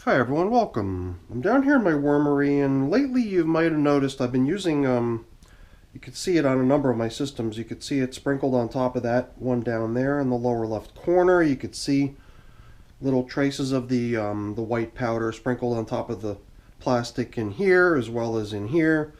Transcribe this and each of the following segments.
Hi everyone, welcome. I'm down here in my wormery, and lately you might have noticed I've been using, you could see it on a number of my systems. You could see it sprinkled on top of that one down there in the lower left corner. You could see little traces of the white powder sprinkled on top of the plastic in here, as well as in here.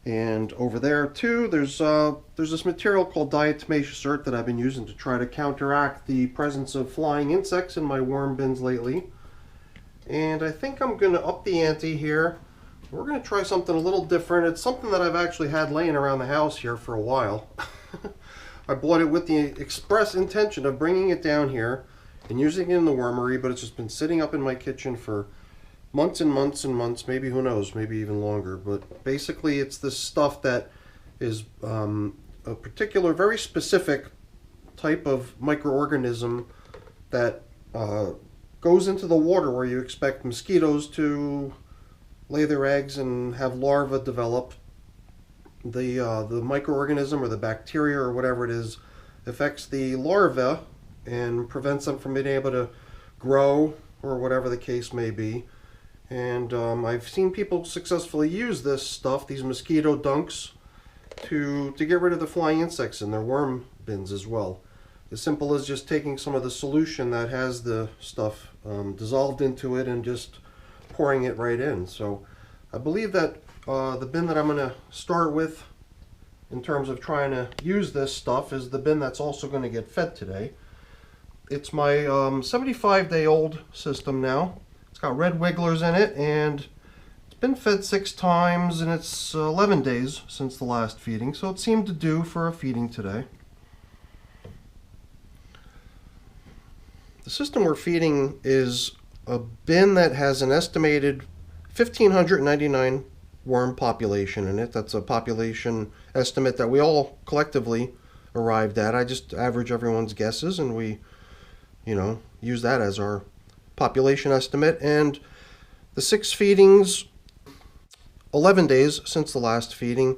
And over there too, there's this material called diatomaceous earth that I've been using to try to counteract the presence of flying insects in my worm bins lately. And I think I'm going to up the ante here. We're going to try something a little different. It's something that I've actually had laying around the house here for a while. I bought it with the express intention of bringing it down here and using it in the wormery, but it's just been sitting up in my kitchen for months and months and months, maybe who knows, maybe even longer. But basically it's this stuff that is a particular, very specific type of microorganism that goes into the water where you expect mosquitoes to lay their eggs and have larvae develop. The microorganism or the bacteria or whatever it is affects the larvae and prevents them from being able to grow or whatever the case may be. And I've seen people successfully use this stuff, these Mosquito Dunks, to get rid of the flying insects in their worm bins as well. As simple as just taking some of the solution that has the stuff dissolved into it and just pouring it right in. So I believe that the bin that I'm going to start with in terms of trying to use this stuff is the bin that's also going to get fed today. It's my 75-day-old system now. It's got red wigglers in it, and it's been fed 6 times, and it's 11 days since the last feeding, so it seemed to do for a feeding today. The system we're feeding is a bin that has an estimated 1,599 worm population in it. That's a population estimate that we all collectively arrived at. I just average everyone's guesses, and we, use that as our population estimate. And the 6 feedings, 11 days since the last feeding.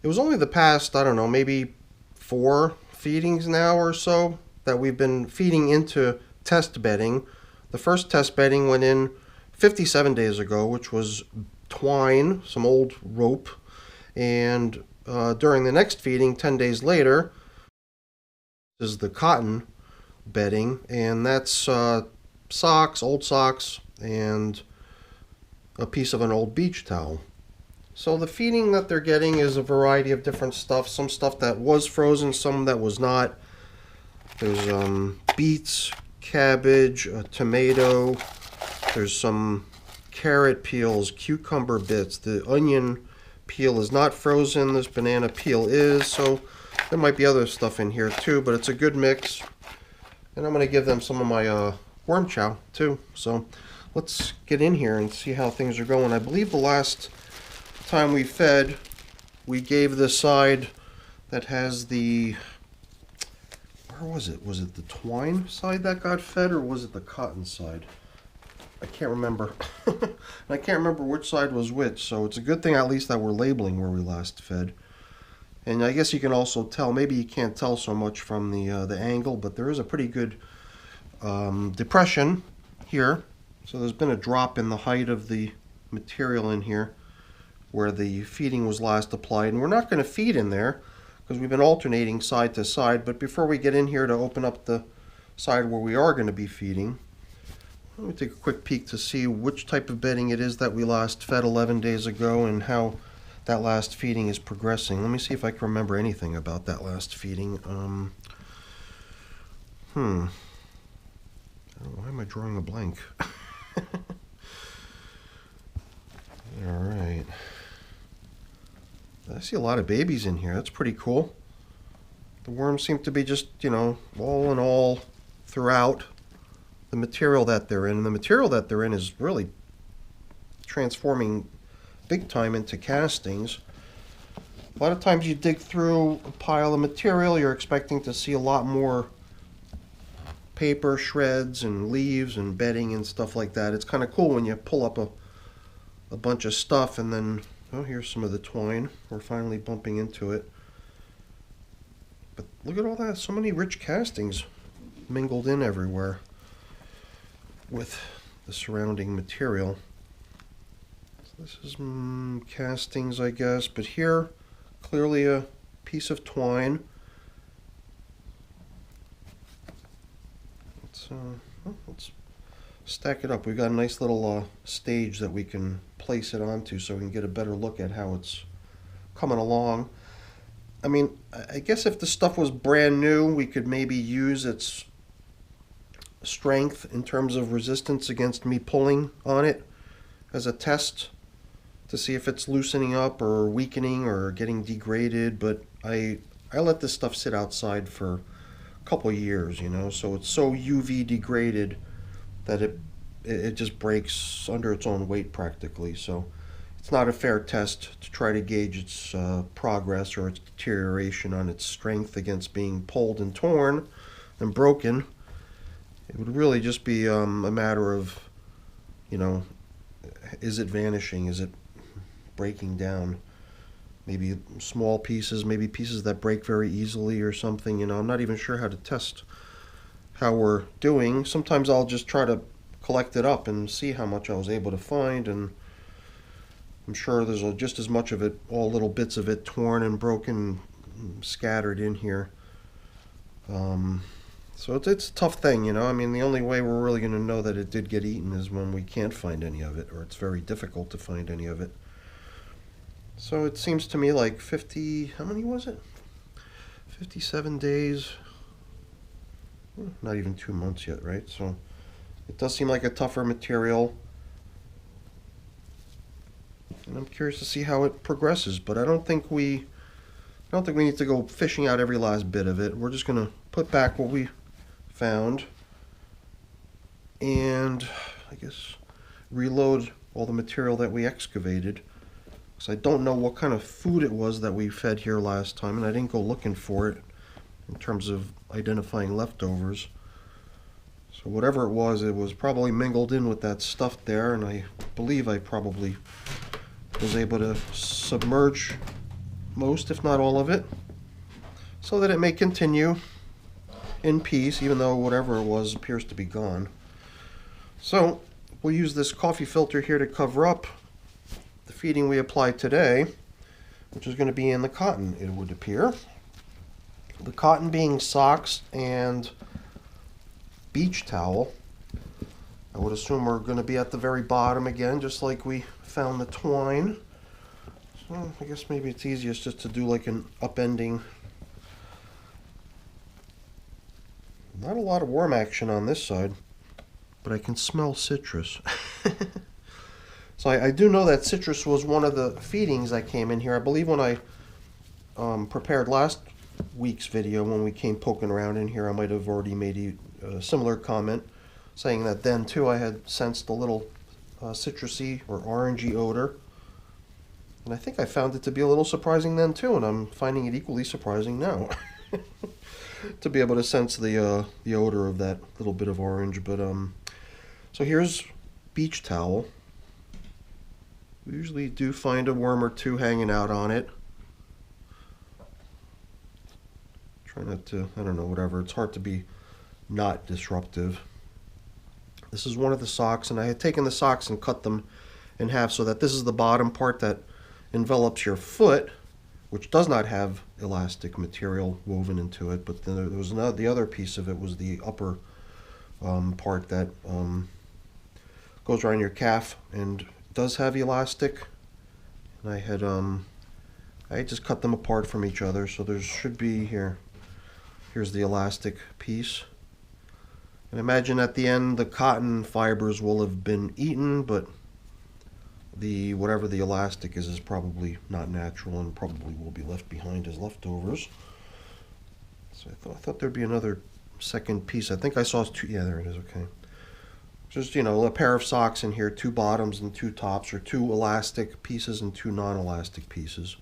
It was only the past, I don't know, maybe 4 feedings now or so that we've been feeding into test bedding. The first test bedding went in 57 days ago, which was twine, some old rope. And during the next feeding, 10 days later, is the cotton bedding, and that's socks, old socks, and a piece of an old beach towel. So the feeding that they're getting is a variety of different stuff. Some stuff that was frozen, some that was not. There's beets, cabbage, a tomato, there's some carrot peels, cucumber bits. The onion peel is not frozen, this banana peel is, so there might be other stuff in here too, but it's a good mix. And I'm going to give them some of my worm chow too. So let's get in here and see how things are going. I believe the last time we fed, we gave the side that has the, where was it? Was it the twine side that got fed, or was it the cotton side? I can't remember. I can't remember which side was which, so it's a good thing at least that we're labeling where we last fed. And I guess you can also tell, maybe you can't tell so much from the angle, but there is a pretty good depression here. So there's been a drop in the height of the material in here where the feeding was last applied. And we're not going to feed in there because we've been alternating side to side. But before we get in here to open up the side where we are going to be feeding, let me take a quick peek to see which type of bedding it is that we last fed 11 days ago and how that last feeding is progressing. Let me see if I can remember anything about that last feeding. Why am I drawing a blank? Alright. I see a lot of babies in here. That's pretty cool. The worms seem to be just, all in all throughout the material that they're in. And the material that they're in is really transforming big time into castings. A lot of times you dig through a pile of material, you're expecting to see a lot more paper shreds and leaves and bedding and stuff like that. It's kind of cool when you pull up a bunch of stuff and then, oh, here's some of the twine. We're finally bumping into it. But look at all that, so many rich castings mingled in everywhere with the surrounding material. So this is castings, I guess, but here clearly a piece of twine. Let's stack it up. We've got a nice little stage that we can place it onto so we can get a better look at how it's coming along. I mean, I guess if the stuff was brand new, we could maybe use its strength in terms of resistance against me pulling on it as a test to see if it's loosening up or weakening or getting degraded. But I let this stuff sit outside for a couple of years, you know, so it's so UV degraded that it just breaks under its own weight practically. So it's not a fair test to try to gauge its progress or its deterioration on its strength against being pulled and torn and broken. It would really just be a matter of, you know, is it vanishing? Is it breaking down? Maybe small pieces, maybe pieces that break very easily or something. You know, I'm not even sure how to test how we're doing. Sometimes I'll just try to collect it up and see how much I was able to find, and I'm sure there's just as much of it, all little bits of it torn and broken, scattered in here. So it's a tough thing, you know. I mean, the only way we're really going to know that it did get eaten is when we can't find any of it, or it's very difficult to find any of it. So it seems to me like 50, how many was it? 57 days, not even 2 months yet, right? So it does seem like a tougher material. And I'm curious to see how it progresses, but I don't think we need to go fishing out every last bit of it. We're just going to put back what we found and I guess reload all the material that we excavated. Because I don't know what kind of food it was that we fed here last time, and I didn't go looking for it in terms of identifying leftovers. So whatever it was probably mingled in with that stuff there, and I believe I probably was able to submerge most, if not all of it, so that it may continue in peace, even though whatever it was appears to be gone. So we'll use this coffee filter here to cover up the feeding we applied today, which is going to be in the cotton, it would appear. The cotton being socks and beach towel. I would assume we're going to be at the very bottom again, just like we found the twine. So I guess maybe it's easiest just to do like an upending. Not a lot of worm action on this side, but I can smell citrus. So I do know that citrus was one of the feedings that came in here. I believe when I prepared last week's video, when we came poking around in here, I might have already made a similar comment, saying that then too I had sensed a little citrusy or orangey odor. And I think I found it to be a little surprising then too, and I'm finding it equally surprising now. To be able to sense the odor of that little bit of orange. But so here's beach towel. We usually do find a worm or two hanging out on it. Try not to, I don't know, whatever. It's hard to be not disruptive. This is one of the socks, and I had taken the socks and cut them in half so that this is the bottom part that envelops your foot, which does not have elastic material woven into it, but then there was the other piece of it was the upper part that goes around your calf and does have elastic. And I had just cut them apart from each other, so there should be here's the elastic piece. And imagine at the end the cotton fibers will have been eaten, but whatever the elastic is probably not natural and probably will be left behind as leftovers. So I thought there'd be another second piece. I think I saw two. Yeah, there it is. Okay. Just, you know, a pair of socks in here, two bottoms and two tops, or two elastic pieces and two non-elastic pieces.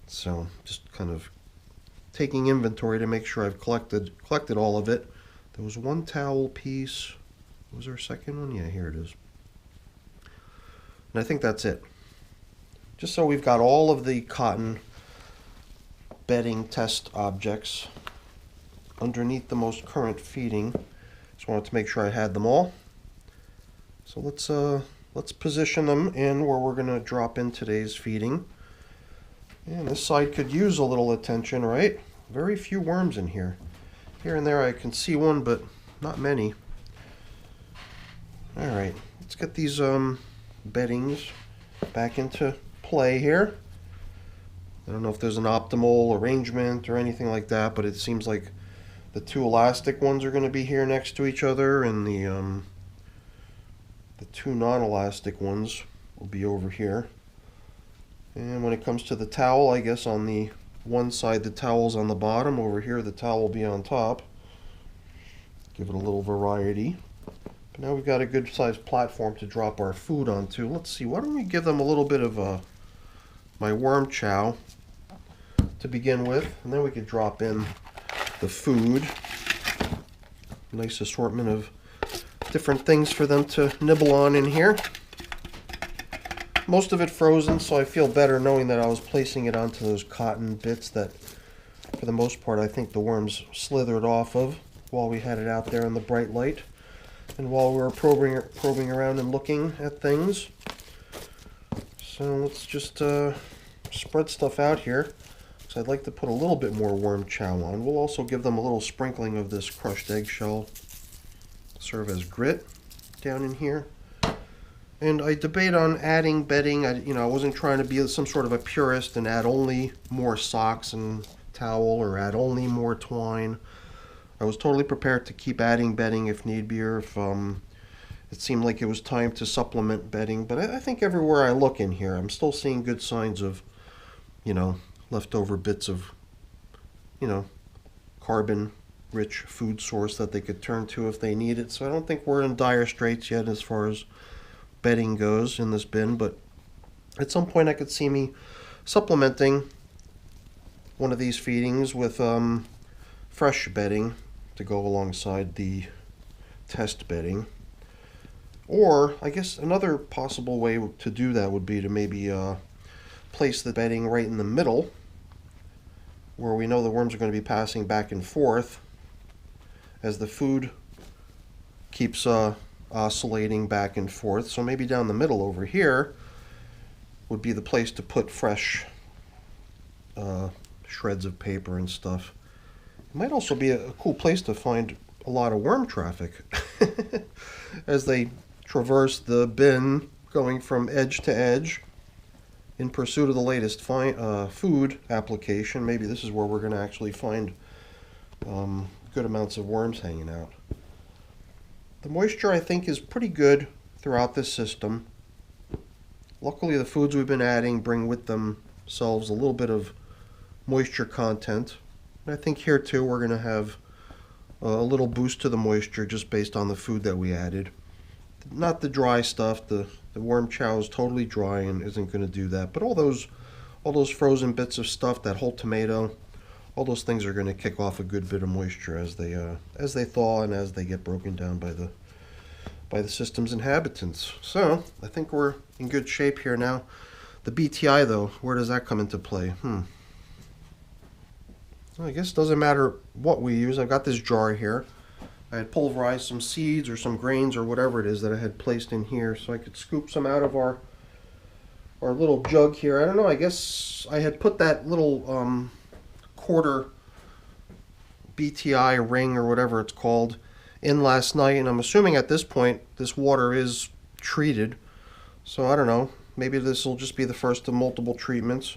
So just kind of taking inventory to make sure I've collected all of it. There was one towel piece. Was there a second one? Yeah, here it is. And I think that's it. Just so we've got all of the cotton bedding test objects underneath the most current feeding. Just wanted to make sure I had them all. So let's position them in where we're going to drop in today's feeding. And this side could use a little attention, right? Very few worms in here. Here and there I can see one, but not many. All right, let's get these beddings back into play here. I don't know if there's an optimal arrangement or anything like that, but it seems like the two elastic ones are going to be here next to each other, and the two non-elastic ones will be over here. And when it comes to the towel, I guess on the one side the towel's on the bottom, over here the towel will be on top. Give it a little variety. But now we've got a good sized platform to drop our food onto. Let's see, why don't we give them a little bit of my worm chow to begin with, and then we could drop in the food. Nice assortment of different things for them to nibble on in here. Most of it frozen, so I feel better knowing that I was placing it onto those cotton bits that, for the most part, I think the worms slithered off of while we had it out there in the bright light and while we were probing around and looking at things. So let's just spread stuff out here. So I'd like to put a little bit more worm chow on. We'll also give them a little sprinkling of this crushed eggshell, serve as grit down in here. And I debate on adding bedding. I wasn't trying to be some sort of a purist and add only more socks and towel or add only more twine. I was totally prepared to keep adding bedding if need be, or if it seemed like it was time to supplement bedding. But I think everywhere I look in here, I'm still seeing good signs of, leftover bits of, carbon-rich food source that they could turn to if they need it. So I don't think we're in dire straits yet as far as bedding goes in this bin, but at some point I could see me supplementing one of these feedings with fresh bedding to go alongside the test bedding. Or I guess another possible way to do that would be to maybe place the bedding right in the middle where we know the worms are going to be passing back and forth as the food keeps oscillating back and forth. So maybe down the middle over here would be the place to put fresh shreds of paper and stuff. It might also be a cool place to find a lot of worm traffic as they traverse the bin going from edge to edge in pursuit of the latest food application. Maybe this is where we're going to actually find good amounts of worms hanging out. The moisture, I think, is pretty good throughout this system. Luckily, the foods we've been adding bring with themselves a little bit of moisture content. And I think here, too, we're going to have a little boost to the moisture just based on the food that we added. Not the dry stuff. The worm chow is totally dry and isn't going to do that. But all those frozen bits of stuff, that whole tomato, all those things are going to kick off a good bit of moisture as they thaw and as they get broken down by the system's inhabitants. So I think we're in good shape here now. The BTI though, where does that come into play? Well, I guess it doesn't matter what we use. I've got this jar here. I had pulverized some seeds or some grains or whatever it is that I had placed in here, so I could scoop some out of our little jug here. I don't know, I guess I had put that little quarter BTI ring or whatever it's called in last night, and I'm assuming at this point this water is treated. So I don't know, maybe this will just be the first of multiple treatments.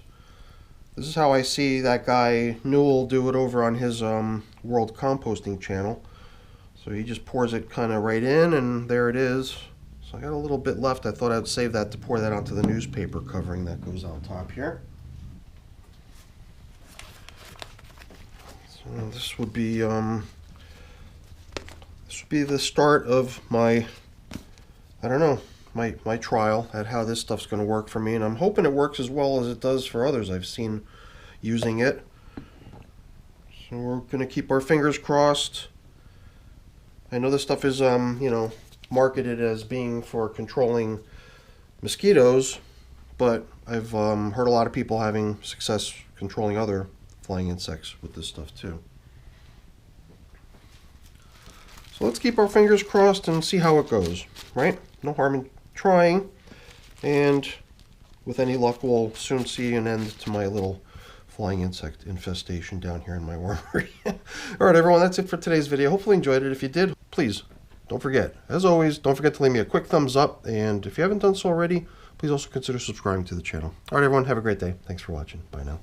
This is how I see that guy Newell do it over on his World Composting channel. So he just pours it kind of right in, and there it is. So I got a little bit left. I thought I'd save that to pour that onto the newspaper covering that goes on top here. So this would be the start of my, I don't know, my trial at how this stuff's going to work for me, and I'm hoping it works as well as it does for others I've seen using it. So we're going to keep our fingers crossed. I know this stuff is marketed as being for controlling mosquitoes, but I've heard a lot of people having success controlling other flying insects with this stuff too. So let's keep our fingers crossed and see how it goes, right? no harm in trying. And with any luck, we'll soon see an end to my little flying insect infestation down here in my wormery. All right, everyone, that's it for today's video. Hopefully you enjoyed it. If you did, please don't forget, as always, don't forget to leave me a quick thumbs up. And if you haven't done so already, please also consider subscribing to the channel. All right, everyone, have a great day. Thanks for watching. Bye now.